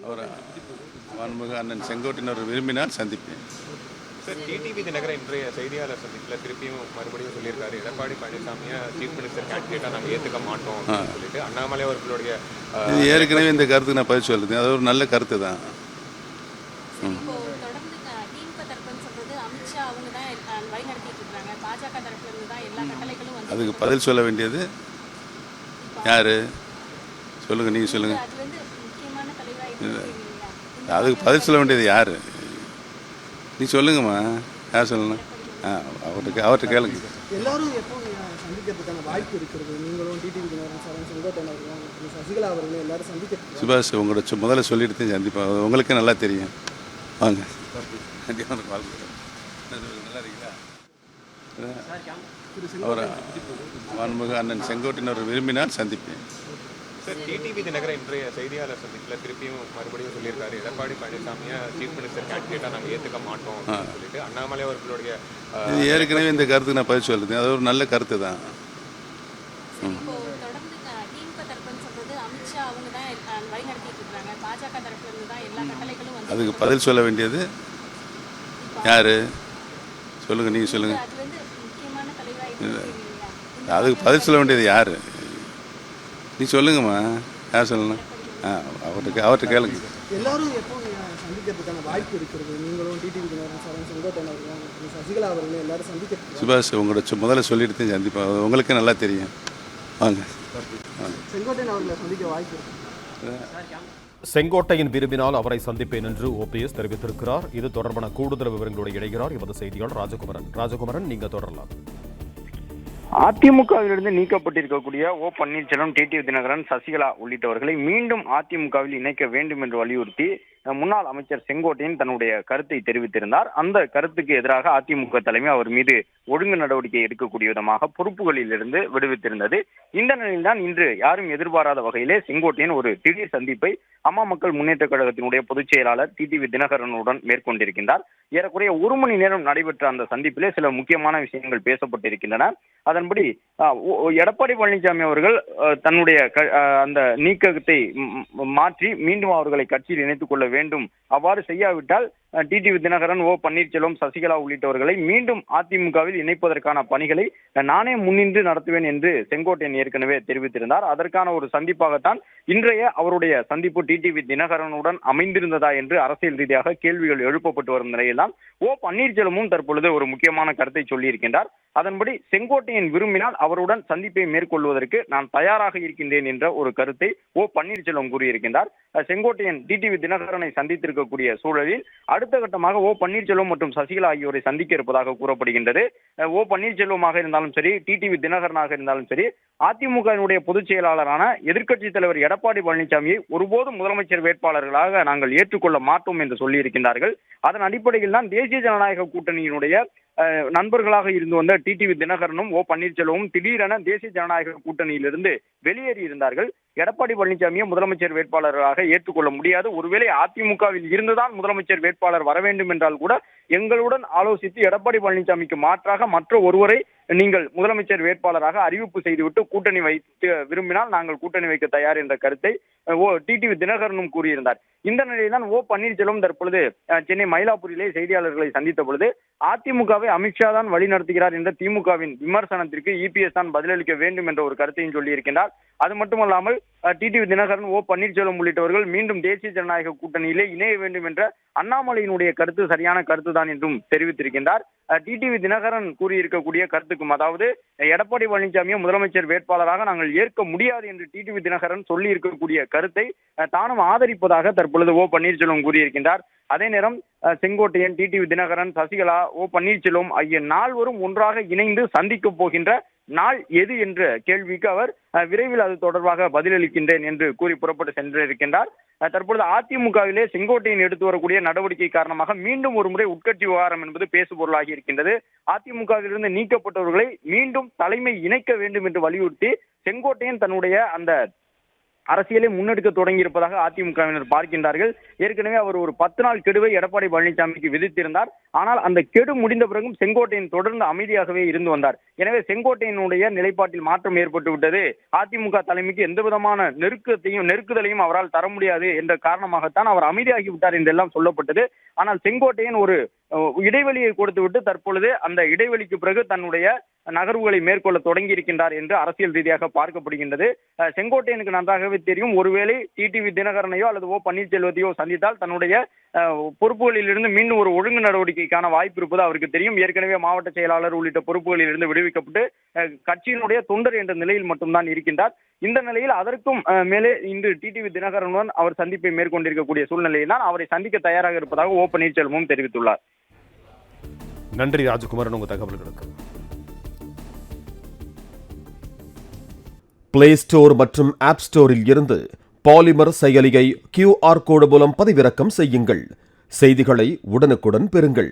அவர் மாண்புமிகு அண்ணன் செங்கோட்டையன் அவர் விரும்பினால் சந்திப்பேன். சார், டிடிவி தினகரன் இன்றைய செய்தியாளர் சந்திப்பில் திருப்பியும் மறுபடியும் சொல்லியிருக்காரு, எடப்பாடி பழனிசாமியை சீஃப் மினிஸ்டர் கேண்டிடேட்டாக நாங்கள் ஏற்றுக்க மாட்டோம் அப்படின்னு சொல்லிட்டு. அண்ணாமலை அவர்களுடைய இது ஏற்கனவே இந்த கருத்துக்கு நான் பதில் சொல்லுது, அது ஒரு நல்ல கருத்து தான். இப்போ தொடர்ந்து திமுக தரப்புன்னு சொல்றது அமித்ஷா அவங்க தான் வழி நடத்திட்டு இருக்காங்க. பாஜக தரப்புல இருந்து தான் எல்லா கட்டளைகளும் வந்து அதுக்கு பதில் சொல்ல வேண்டியது யார் சொல்லுங்கள், நீங்கள் சொல்லுங்கள். அது வந்து முக்கியமான தலைவராக இருக்கு. அதுக்கு பதில் சொல்ல வேண்டியது யார்? நீ சொல்லுங்கம்மா, யார் சொல்லணும்? அவர்கிட்ட கேளுங்க. எல்லாரும் எப்போ சந்திக்கிறதுக்கான வாய்ப்பு இருக்கிறது? நீங்களும் டிடிவி தினகரன் சாரும் செங்கோட்டையன் அவர்களும் சசிகலா அவர்களும் எல்லாரும் சந்திக்க சுபாஷ் உங்களோட முதல்ல சொல்லிட்டு தான் சந்திப்பேன், உங்களுக்கு நல்லா தெரியும். வாங்க, நல்லா இருக்கீங்களா? அவர் மாண்புமிகு அண்ணன் செங்கோட்டையன் அவர் விரும்பினால் சந்திப்பேன். சார், டிடிவி தினகரன் இன்றைய செய்தியாளர் சந்திப்பில் திருப்பியும் மறுபடியும் சொல்லியிருக்காரு, எடப்பாடி பழனிசாமியை சீஃப் மினிஸ்டர் கேண்டிடேட்டாக நாங்கள் ஏற்றுக்க மாட்டோம் அப்படின்னு சொல்லிட்டு. அண்ணாமலை அவர்களுடைய இது ஏற்கனவே இந்த கருத்துக்கு நான் பதில் சொல்லுது, அது ஒரு நல்ல கருத்து தான். இப்போ தொடர்ந்து திமுக தரப்புன்னு சொல்றது அமித்ஷா அவங்க தான் வழி நடத்திட்டு இருக்காங்க. பாஜக தரப்புல இருந்து தான் எல்லா கட்டளைகளும் வந்து அதுக்கு பதில் சொல்ல வேண்டியது யார்? சொல்லுங்கள், நீங்கள் சொல்லுங்கள். அது வந்து முக்கியமான தலைவராக இருக்கு. அதுக்கு பதில் சொல்ல வேண்டியது யார்? நீ சொல்லுங்கம்மா, யார் சொல்லணும்? அவர்கிட்ட கேளுங்க. எல்லாரும் எப்போ சந்திக்கிறதுக்கான வாய்ப்பு இருக்கிறது? நீங்களும் டிடிவி தினகரன் சாரும் செங்கோட்டையன் அவர்களும் சசிகலா அவர்களும் எல்லாரும் சந்திக்க சுபாஷ் உங்களோட முதல்ல சொல்லிட்டு தான் சந்திப்பேன், உங்களுக்கு நல்லா தெரியும். வாங்க, செங்கோட்டையன் அவர்களை சந்திக்க வாய்ப்பு இருக்கு. செங்கோட்டையன் விரும்பினால் அவரை சந்திப்பேன் என்று ஓபிஎஸ் தெரிவித்திருக்கிறார். இது தொடர்பான கூடுதல் விவரங்களோடு இணைகிறார் எமது செய்தியாளர் ராஜகுமரன், நீங்க தொடரலாம். அதிமுகவிலிருந்து நீக்கப்பட்டிருக்கக்கூடிய ஓ பன்னீர்செல்வம், டிடிவி தினகரன், சசிகலா உள்ளிட்டவர்களை மீண்டும் அதிமுகவில் இணைக்க வேண்டும் என்று வலியுறுத்தி முன்னாள் அமைச்சர் செங்கோட்டையன் தன்னுடைய கருத்தை தெரிவித்திருந்தார். அந்த கருத்துக்கு எதிராக அதிமுக தலைமை அவர் மீது ஒழுங்கு நடவடிக்கை எடுக்கக்கூடிய விதமாக பொறுப்புகளில் இருந்து விடுவித்திருந்தது. இந்த நிலையில்தான் இன்று யாரும் எதிர்பாராத வகையிலே செங்கோட்டையன் ஒரு திடீர் சந்திப்பை அம்மா மக்கள் முன்னேற்ற கழகத்தினுடைய பொதுச் செயலாளர் டிடிவி தினகரனுடன் மேற்கொண்டிருக்கின்றார். ஏறக்குறைய ஒரு மணி நேரம் நடைபெற்ற அந்த சந்திப்பிலே சில முக்கியமான விஷயங்கள் பேசப்பட்டிருக்கின்றன. அதன்படி எடப்பாடி பழனிசாமி அவர்கள் தன்னுடைய அந்த நீக்கத்தை மாற்றி மீண்டும் அவர்களை கட்சியில் இணைத்துக் கொள்ள வேண்டும். அவ்வாறு செய்யாவிட்டால் டிடிவி தினகரன், ஓ பன்னீர்செல்வம், சசிகலா உள்ளிட்டவர்களை மீண்டும் அதிமுகவில் இணைப்பதற்கான பணிகளை நானே முன்னின்று நடத்துவேன் என்று செங்கோட்டையன் ஏற்கனவே தெரிவித்திருந்தார். அதற்கான ஒரு சந்திப்பாகத்தான் இன்றைய அவருடைய சந்திப்பு டிடிவி தினகரனுடன் அமைந்திருந்ததா என்று அரசியல் ரீதியாக கேள்விகள் எழுப்பப்பட்டு வரும் நிலையில்தான் ஓ பன்னீர்செல்வமும் தற்பொழுது ஒரு முக்கியமான கருத்தை சொல்லியிருக்கின்றார். அதன்படி செங்கோட்டையன் விரும்பினால் அவருடன் சந்திப்பை மேற்கொள்வதற்கு நான் தயாராக இருக்கின்றேன் என்ற ஒரு கருத்தை ஓ பன்னீர்செல்வம் கூறியிருக்கின்றார். செங்கோட்டையன் டிடிவி தினகரனை சந்தித்திருக்கக்கூடிய சூழலில் அடுத்த கட்டமாக ஓ பன்னீர்செல்வம் மற்றும் சசிகலா ஆகியோரை சந்திக்க இருப்பதாக கூறப்படுகின்றது. ஓ பன்னீர்செல்வமாக இருந்தாலும் சரி, டிடிவி தினகரனாக இருந்தாலும் சரி, அதிமுகவினுடைய பொதுச் செயலாளரான எதிர்க்கட்சி தலைவர் எடப்பாடி பழனிசாமியை ஒருபோதும் முதலமைச்சர் வேட்பாளர்களாக நாங்கள் ஏற்றுக்கொள்ள மாட்டோம் என்று சொல்லியிருக்கின்றார்கள். அதன் அடிப்படையில் தான் தேசிய ஜனநாயக கூட்டணியினுடைய நண்பர்களாக இருந்து வந்த டிடிவி தினகரனும் ஓ பன்னீர்செல்வமும் திடீரென தேசிய ஜனநாயக கூட்டணியிலிருந்து வெளியேறி இருந்தார்கள். எடப்பாடி பழனிசாமியை முதலமைச்சர் வேட்பாளராக ஏற்றுக்கொள்ள முடியாது. ஒருவேளை அதிமுகவில் இருந்துதான் முதலமைச்சர் வேட்பாளர் வர வேண்டும் என்றால் கூட எங்களுடன் ஆலோசித்து எடப்பாடி பழனிசாமிக்கு மாற்றாக மற்ற ஒருவரை நீங்கள் முதலமைச்சர் வேட்பாளராக அறிவிப்பு செய்துவிட்டு கூட்டணி வைத்து விரும்பினால் நாங்கள் கூட்டணி வைக்க தயார் என்ற கருத்தை டிடிவி தினகரனும் கூறியிருந்தார். இந்த நிலையில்தான் ஓ பன்னீர்செல்வம் தற்பொழுது சென்னை மயிலாப்பூரிலே செய்தியாளர்களை சந்தித்த பொழுது அதிமுகவை அமித்ஷா தான் வழி நடத்துகிறார் என்ற திமுகவின் விமர்சனத்திற்கு இபிஎஸ் தான் பதிலளிக்க வேண்டும் என்ற ஒரு கருத்தையும் சொல்லியிருக்கிறார். அது மட்டுமல்லாமல் டிடிவி தினகரன், ஓ பன்னீர்செல்வம் உள்ளிட்டவர்கள் மீண்டும் தேசிய ஜனநாயக கூட்டணியிலே இணைய வேண்டும் என்ற அண்ணாமலையினுடைய கருத்து சரியான கருத்து தான் என்றும் தெரிவித்திருக்கின்றார். டிடிவி தினகரன் கூறியிருக்கக்கூடிய கருத்துக்கும், அதாவது எடப்பாடி பழனிசாமியை முதலமைச்சர் வேட்பாளராக நாங்கள் ஏற்க முடியாது என்று டிடிவி தினகரன் சொல்லி இருக்கக்கூடிய கருத்தை தானும் ஆதரிப்பதாக தற்பொழுது ஓ பன்னீர்செல்வம் கூறியிருக்கின்றார். அதே நேரம் செங்கோட்டையன், டிடிவி தினகரன், சசிகலா, ஓ பன்னீர்செல்வம் ஆகிய நால்வரும் ஒன்றாக இணைந்து சந்திக்க போகின்ற நாள் எது என்ற கேள்விக்கு அவர் விரைவில் அது தொடர்பாக பதிலளிக்கின்றேன் என்று கூறி புறப்பட்டு சென்றிருக்கின்றார். தற்பொழுது அதிமுகவிலே செங்கோட்டையன் எடுத்து வரக்கூடிய நடவடிக்கை காரணமாக மீண்டும் ஒரு முறை உட்கட்சி விவகாரம் என்பது பேசுபொருளாகி இருக்கின்றது. அதிமுகவிலிருந்து நீக்கப்பட்டவர்களை மீண்டும் தலைமை இணைக்க வேண்டும் என்று வலியுறுத்தி செங்கோட்டையன் தன்னுடைய அந்த அரசியலை முன்னெடுக்க தொடங்கி இருப்பதாக அதிமுகவினர் பார்க்கின்றார்கள். ஏற்கனவே அவர் ஒரு 10 நாள் கெடுவை எடப்பாடி பழனிசாமிக்கு விதித்திருந்தார். ஆனால் அந்த கெடு முடிந்த பிறகும் செங்கோட்டையன் தொடர்ந்து அமைதியாகவே இருந்து வந்தார். எனவே செங்கோட்டையனுடைய நிலைப்பாட்டில் மாற்றம் ஏற்பட்டு விட்டது. அதிமுக தலைமைக்கு எந்த விதமான நெருக்குதலையும் அவரால் தர முடியாது என்ற காரணமாகத்தான் அவர் அமைதியாகி விட்டார் என்றெல்லாம் சொல்லப்பட்டது. ஆனால் செங்கோட்டையன் ஒரு இடைவெளியை கொடுத்துவிட்டு தற்பொழுது அந்த இடைவெளிக்கு பிறகு தன்னுடைய நகர்வுகளை மேற்கொள்ள தொடங்கி இருக்கின்றார் என்று அரசியல் ரீதியாக பார்க்கப்படுகின்றது. செங்கோட்டையனுக்கு நன்றாகவே தெரியும், ஒருவேளை டிடிவி தினகரனையோ அல்லது ஓ பன்னீர்செல்வத்தையோ சந்தித்தால் தன்னுடைய பொறுப்புகளில் இருந்து மீண்டும் ஒரு ஒழுங்கு நடவடிக்கைக்கான வாய்ப்பு இருப்பது அவருக்கு தெரியும். ஏற்கனவே மாவட்ட செயலாளர் உள்ளிட்ட பொறுப்புகளில் இருந்து விடுவிக்கப்பட்டு கட்சியினுடைய தொண்டர் என்ற நிலையில் மட்டும்தான் இருக்கின்றார். இந்த நிலையில் அதற்கும் மேலே இன்று டிடிவி தினகரனுடன் அவர் சந்திப்பை மேற்கொண்டிருக்கக்கூடிய சூழ்நிலையில் தான் அவரை சந்திக்க தயாராக இருப்பதாக ஓ பன்னீர்செல்வமும் தெரிவித்துள்ளார். நன்றி ராஜகுமாரன், உங்க தகவல்களுக்கு. பிளே ஸ்டோர் மற்றும் ஆப் ஸ்டோரில் இருந்து பாலிமர் செயலியை QR கோடு மூலம் பதிவிறக்கம் செய்யுங்கள். செய்திகளை உடனுக்குடன் பெறுங்கள்.